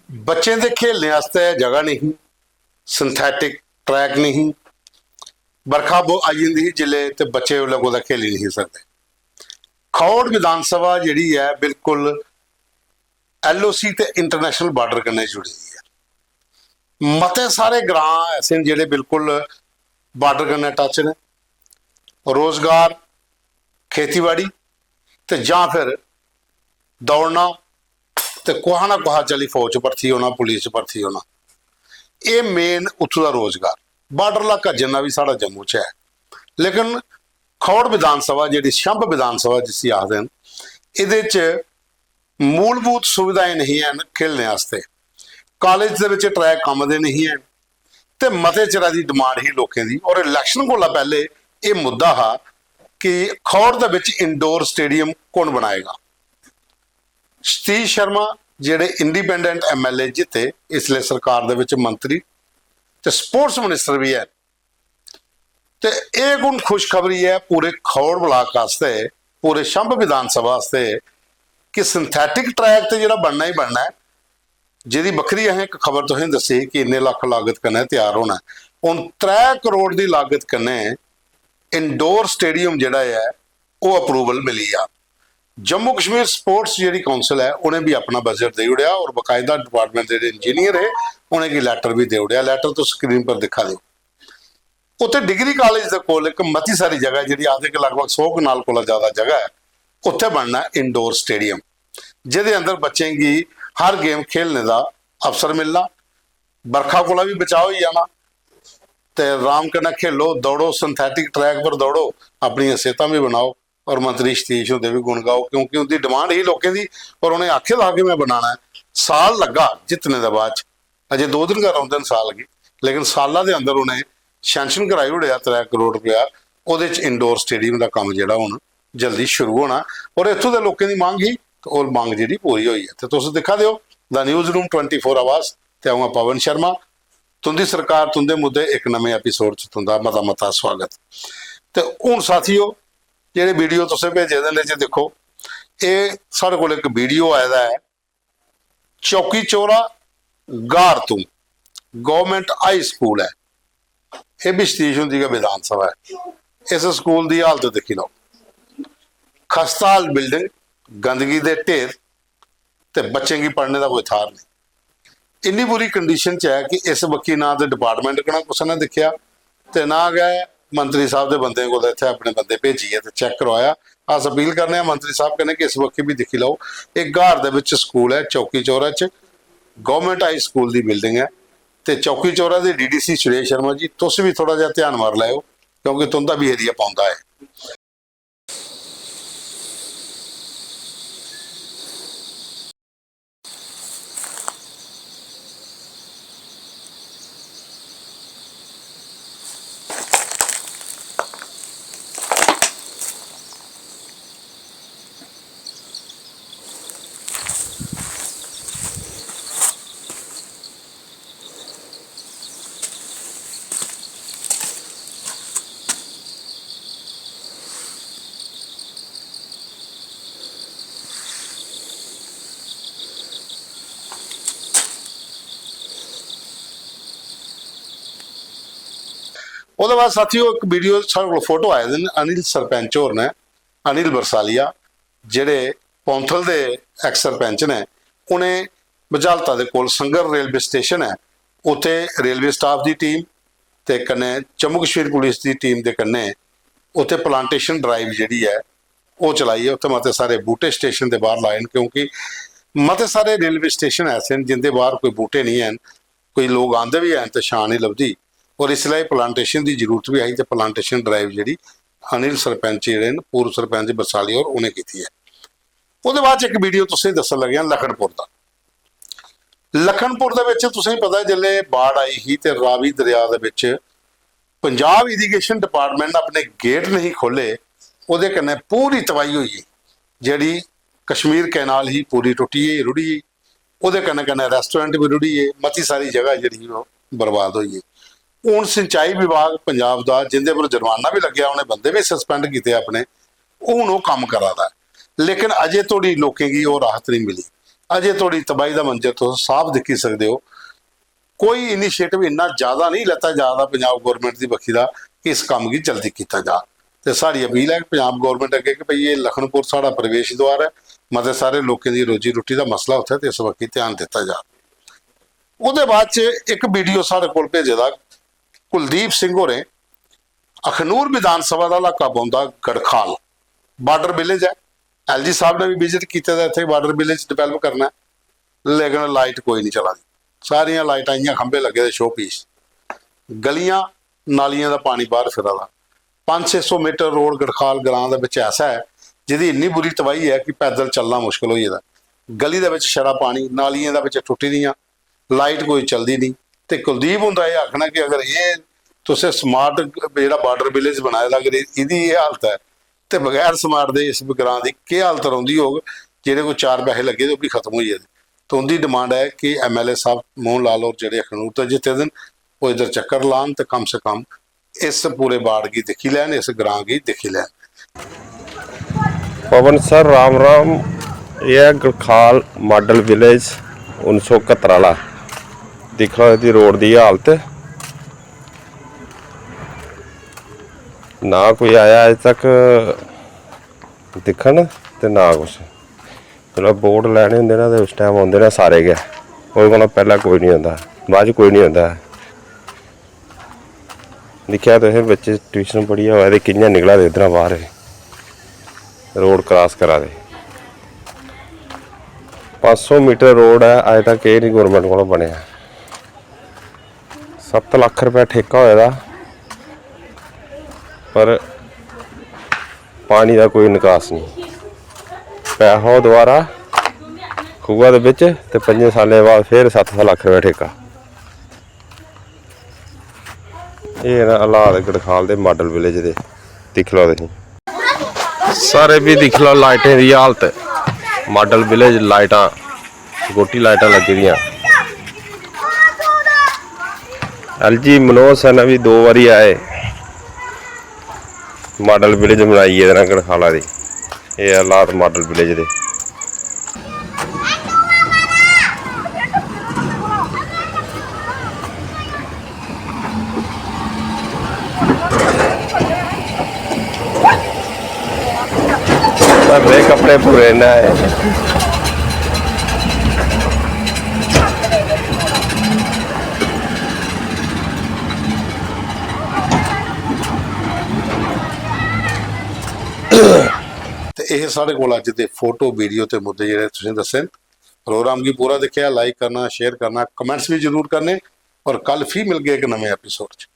बच्चे दे खेलने वास्ते जगह नहीं, सिंथेटिक ट्रैक नहीं। बरखा आई जाती ही जिले तो बच्चे उसले कुदै खेली नहीं सकते। खौड़ विधान सभा जिहड़ी है बिल्कुल LOC ते इंटरनेशनल बार्डर कन्नै जुड़ी दी है। मते सारे ग्रां ऐसे जिहड़े बिल्कुल बार्डर कन्नै टच ने। रोजगार, खेतीबाड़ी ते जां फिर दौड़ना ते कुहा ना कुहा चली फौज च भर्ती होना, पुलिस च भर्ती होना, ये मेन उत्थों का रोजगार। बार्डर इलाका जिन्ना भी साढ़ा जम्मू च है, लेकिन खौड़ विधान सभा जी छंभ विधान सभा जिसी आखते हैं, ये मूलभूत सुविधाएं नहीं हैं खेलने वास्ते। कॉलेज के ट्रैक काम दे नहीं है तो मते चिरा की डिमांड ही लोगों की। और इलैक्शन को पहले ये मुद्दा हा कि खौड़ दे विच इंडोर स्टेडियम कौन बनाएगा। सतीश शर्मा जिहड़े इंडिपेंडेंट MLA जिते इसलिए सरकार दे विच मंत्री ते स्पोर्ट्स मिनिस्टर भी है, तो एक हुण खुशखबरी है पूरे खौड़ ब्लाक वास्ते, पूरे छंभ विधान सभा वास्ते कि सिंथेटिक ट्रैक तो जिहड़ा बनना ही बनना है, जिहदी बखरी असें एक खबर तुसें दसी कि इन्ने लख लागत कन्नै तैयार होना है। हुण 3 करोड़ की लागत कन्नै इंडोर स्टेडियम जिहड़ा है वो अप्रूवल मिली आ। जम्मू कश्मीर स्पोर्ट्स जी काउंसिल है उन्हें भी अपना बजट दे उड़िया और बकायदा डिपार्टमेंट के इंजीनियर है उन्हें की लैटर भी दे उड़िया। लैटर तो स्क्रीन पर दिखा दो। उत्थे डिग्री कॉलेज के कोल एक मती सारी जगह जी आधे के लगभग 100 कनाल को ज़्यादा जगह है, उत्थे बनना इंडोर स्टेडियम जिहदे अंदर बच्चे की हर गेम खेलने का अवसर मिलना, बरखा को भी बचाओ ही जाना, तो आराम करना खेलो, दौड़ो, सिंथेटिक ट्रैक पर दौड़ो, अपनी सेहत भी बनाओ और मंत्री सतीश होंदे भी गुण गाओ क्योंकि उनकी डिमांड ही लोगों की। और उन्हें आखे था कि मैं बनाना है। साल लगा जितने के बाद, अजे 2 दिन का रौंदे साल की, लेकिन सालों के अंदर उन्हें सैंक्शन कराई उड़िया 3 करोड़ रुपया। वो इंडोर स्टेडियम का काम जो हूँ जल्दी शुरू होना और इतों के लोगों की मांग ही और मांग जी पूरी हुई है। तो तुम दिखा दो द न्यूज़ रूम 24 आवाज़ ते आऊँगा पवन शर्मा। तुंदी सरकार तुंदे मुद्दे एक नवे एपीसोड च तुंदा मता मता स्वागत। तो हुण साथियों जेह्ड़े वीडियो तुसें भेजे दे ने देखो, ये साढ़े कोल एक वीडियो आया है चौकी चौरा गार तू गवर्नमेंट हाई स्कूल है, ये भी सतीश हुंदी का विधान सभा है। इस स्कूल की हालत देखी लो, खस्ता हाल बिल्डिंग, गंदगी के ढेर, तो बच्चे की पढ़ने का कोई थार नहीं। इन्नी बुरी कंडीशन च है कि इस बक्की ना तो डिपार्टमेंट कना कुछ ने देखा तो ना गए मंत्री साहब के बंदे को इतने अपने बंदे भेजिए तो चैक करवाया। अस अपील करने मंत्री साहब कहने कि इस बक्की भी दिखी लो, एक घार के स्कूल है चौकी चौरा च, गवर्नमेंट हाई स्कूल की बिल्डिंग है। तो चौकी चौरा के DDC सुरेश शर्मा जी तुम भी थोड़ा जहा ध्यान मार लाओ क्योंकि तुंदा भी एरिया पाउंदा है। उसके बाद साथियों एक वीडियो साढ़े को फोटो आए दिन अनिल सरपंच होर ने, अनिल बरसालिया जेडे पौंथल के एक्स सरपंच ने, उन्हें बझालता के कोल संगर रेलवे स्टेशन है, उत्थे रेलवे स्टाफ की टीम ते कन्ने जम्मू कश्मीर पुलिस की टीम के कन्ने उत्थे प्लांटेशन ड्राइव जी है वो चलाई है। उत्थे मते सारे बूटे स्टेशन के बाहर लाए क्योंकि मते सारे रेलवे स्टेशन ऐसे हैं जिनके बाहर कोई बूटे नहीं हैं, कोई लोग आते भी हैं तो छां नहीं लभदी और इसलिए प्लांटेशन की जरूरत भी आई। तो प्लांटेशन ड्राइव जी अनिल सरपंच जोड़े पूर्व सरपंच बरसाली और उन्हें की है। उसके बाद एक वीडियो तुसें दसन लगे लखनपुर का। लखनपुर के पता जिले बाढ़ आई ही तो रावी दरिया के पंजाब इरीगेशन डिपार्टमेंट ने अपने गेट नहीं खोले, वो पूरी तबाही हुई जी। कश्मीर कैनाल ही पूरी टुटी है, रुड़ी है, वो रेस्टोरेंट भी रुड़ी है, मती सारी जगह जी बर्बाद हुई है। हूँ सिंचाई विभाग पंजाब का जिंदे पर जुर्माना भी लग्या, उन्हें बंदे भी सस्पेंड किए अपने, हूँ वो काम करा दा, लेकिन अजे थोड़ी लोगों की वो राहत नहीं मिली। ਅਜੇ ਥੋੜੀ ਤਬਾਹੀ ਦਾ ਮੰਜ਼ਰ ਤੁਸੀਂ ਸਾਫ਼ ਦਿਖੀ ਸਕਦੇ ਹੋ। ਕੋਈ ਇਨੀਸ਼ੀਏਟਿਵ ਇੰਨਾ ਜ਼ਿਆਦਾ ਨਹੀਂ ਲੈਤਾ ਜਾਂਦਾ ਪੰਜਾਬ ਗੌਰਮੈਂਟ ਦੀ ਬਖੀ ਦਾ ਕਿ ਇਸ ਕੰਮ की जल्दी किया जा। तो साड़ी अपील है कि पंजाब गौरमेंट अगे कि भाई ये लखनपुर साड़ा प्रवेश द्वार है, मतलब सारे लोगों की रोजी रोटी का मसला उत्थे तो इस वक्त ध्यान दिता जा। ਉਹਦੇ ਬਾਅਦ ਚ ਇੱਕ ਵੀਡੀਓ ਸਾਡੇ ਕੋਲ ਭੇਜੇ ਦਾ ਕੁਲਦੀਪ ਸਿੰਘ ਹੋਰੇ ਅਖਨੂਰ ਵਿਧਾਨ ਸਭਾ ਦਾ ਇਲਾਕਾ ਪਾਉਂਦਾ ਗੜਖਾਲ ਬਾਰਡਰ ਵਿਲੇਜ ਹੈ। ਐਲਜੀ ਸਾਹਿਬ ਨੇ ਵੀ ਵਿਜ਼ਿਟ ਕੀਤਾ ਦਾ ਇੱਥੇ ਬਾਰਡਰ ਵਿਲੇਜ ਡਿਵੈਲਪ ਕਰਨਾ, ਲੇਕਿਨ ਲਾਈਟ ਕੋਈ ਨਹੀਂ ਚਲਾ। ਸਾਰੀਆਂ ਲਾਈਟਾਂ ਆਈਆਂ, ਖੰਭੇ ਲੱਗੇ ਦੇ ਸ਼ੋ ਪੀਸ, ਗਲੀਆਂ ਨਾਲੀਆਂ ਦਾ ਪਾਣੀ ਬਾਹਰ ਫਿਰਾ ਦਾ। 500-600 मीटर रोड गड़खाल ग्रां ਦੇ ਵਿੱਚ ਐਸਾ ਹੈ ਜਿਹਦੀ ਇੰਨੀ ਬੁਰੀ ਤਬਾਹੀ ਹੈ ਕਿ ਪੈਦਲ ਚੱਲਣਾ ਮੁਸ਼ਕਲ ਹੋ ਜਾਂਦਾ। ਗਲੀ ਦੇ ਵਿੱਚ ਛੜਾ ਪਾਣੀ, ਨਾਲੀਆਂ ਦੇ ਵਿੱਚ ਟੁੱਟੀ ਦੀਆਂ, ਲਾਈਟ ਕੋਈ ਚੱਲਦੀ ਨਹੀਂ। ਤੇ ਕੁਲਦੀਪ ਹੁੰਦਾ ਇਹ ਆਖਣਾ ਕਿ ਅਗਰ ਇਹ ਤੁਸੀਂ ਸਮਾਰਟ ਜਿਹੜਾ ਬਾਰਡਰ ਵਿਲੇਜ ਬਣਾਇਆ ਦਾ, ਅਗਰ ਇਹਦੀ ਇਹ ਹਾਲਤ ਹੈ ਤੇ ਬਗੈਰ ਸਮਾਰਟ ਦੇ ਇਸ ਗ੍ਰਾਂ ਦੀ ਕੀ ਹਾਲਤ ਰਹਿੰਦੀ ਹੋਊ, ਜਿਹੜੇ ਕੋਲ 4 ਪੈਸੇ ਲੱਗੇ ਤੇ ਉਹ ਵੀ ਖਤਮ ਹੋਈ ਜਾਂਦੇ। ਤਾਂ ਉਹਦੀ ਡਿਮਾਂਡ ਹੈ ਕਿ ਐਮਐਲਏ ਸਾਹਿਬ ਮੋਹਨ ਲਾਲ ਔਰ ਜਿਹੜੇ ਅਖਨੂਰ ਤੋਂ ਜਿੱਤੇ ਦਿਨ ਉਹ ਇਧਰ ਚੱਕਰ ਲਾਉਣ ਤੇ ਕਮ ਸੇ ਕਮ इस पूरे बाढ़ की दिखी लैन, इस ग्रां की दिखी लैन। पवन सर राम राम। यह गड़खाल मॉडल विलेज 1971 वाला दिख लो इसकी रोड की हालत ना कोई आया अज तक दिखन ते ना कुछ। चलो बोर्ड लैने होंगे ना तो उस टाइम आते ना सारे गए, ओह्दे कोला पहला कोई नहीं आता, बाद कोई नहीं आता। दिक्खेआ तुसें बच्चे ट्यूशन पढ़िया होया ते कि'यां निकला दे इद्धरा बाहर रोड क्रॉस करा दे। 500 मीटर रोड है, अज तक एह् नहीं गौरमेंट कोलों बनेआ। 7 लाख रुपया ठेका होया दा, पर पानी का कोई निकास नहीं। पैसा दोबारा खूहा दे विच ते 5 सालें बाद फिर 7 लाख रुपया ठेका। ये ना हालात गड़खाल दे मॉडल विलेज दे दिख लो तुसीं सारे भी दिख लो लाइटें दी हालत। मॉडल विलेज लाइटां गोटी लाइटां लगी दियां। एलजी मनोज सैना भी 2 बारी आए मॉडल विलेज बनाई है गड़खाला दी। ये हालात मॉडल विलेज दे। मेरे कपड़े पूरे ना है। ਤੇ ਇਹ ਸਾਡੇ ਕੋਲ ਅੱਜ ਦੇ ਫੋਟੋ ਵੀਡੀਓ ਤੇ ਮੁੱਦੇ ਜਿਹੜੇ ਤੁਸੀਂ ਦੱਸੇ। प्रोग्राम की पूरा देखिया, लाइक करना, शेयर करना, कमेंट्स भी जरूर करने और कल फिर मिल गए एक नवे एपीसोड।